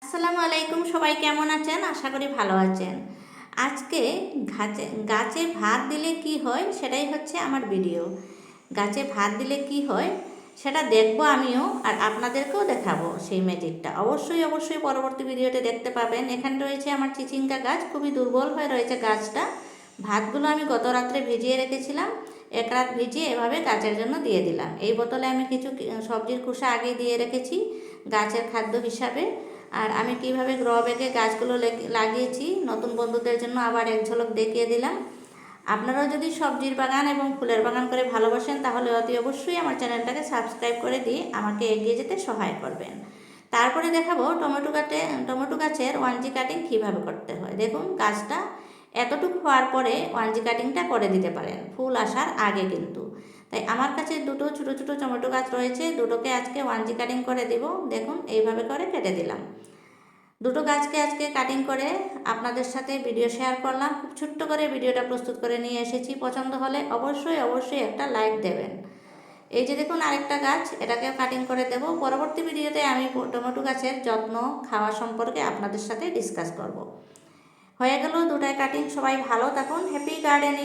আসসালামু আলাইকুম, সবাই কেমন আছেন? আশা করি ভালো আছেন। আজকে গাছে ভাত দিলে কি হয় সেটাই হচ্ছে আমার ভিডিও। গাছে ভাত দিলে কি হয় সেটা দেখবো আমিও, আর আপনাদেরকেও দেখাবো সেই ম্যাজিকটা। অবশ্যই পরবর্তী ভিডিওতে দেখতে পাবেন। এখানে রয়েছে আমার চিচিঙ্গা গাছ, খুবই দুর্বল হয়ে রয়েছে গাছটা। ভাতগুলো আমি গত রাত্রে ভিজিয়ে রেখেছিলাম, এক রাত ভিজিয়ে এভাবে গাছের জন্য দিয়ে দিলাম। এই বোতলে আমি কিছু সবজির খোসা আগেই দিয়ে রেখেছি গাছের খাদ্য হিসাবে। আর আমি কিভাবে গ্রো ব্যাগে গাছগুলো লাগিয়েছি নতুন বন্ধুদের জন্য আবার এক ঝলক দেখিয়ে দিলাম। আপনারাও যদি সবজির বাগান এবং ফুলের বাগান করে ভালোবাসেন তাহলে অতি অবশ্যই আমার চ্যানেলটাকে সাবস্ক্রাইব করে দিয়ে আমাকে এগিয়ে যেতে সহায় করবেন। তারপরে দেখাবো টমেটো গাছের 1G কাটিং কীভাবে করতে হয়। দেখুন, গাছটা এতটুকু হওয়ার পরে 1G কাটিংটা করে দিতে পারেন, ফুল আসার আগে কিন্তু। তাই আমার কাছে দুটো ছোটো ছোটো টমেটো গাছ রয়েছে, দুটোকে আজকে 1G কাটিং করে দিব। দেখুন, এইভাবে করে কেটে দিলাম। দুটো গাছকে আজকে কাটিং করে আপনাদের সাথে ভিডিও শেয়ার করলাম। খুব ছোট্ট করে ভিডিওটা প্রস্তুত করে নিয়ে এসেছি। পছন্দ হলে অবশ্যই একটা লাইক দেবেন। এই যে দেখুন আরেকটা গাছ, এটাকেও কাটিং করে দেব। পরবর্তী ভিডিওতে আমি টমেটো গাছের যত্ন, খাওয়া সম্পর্কে আপনাদের সাথে ডিসকাস করব। হয়ে গেল দুটাই কাটিং। সবাই ভালো থাকুন। Happy gardening.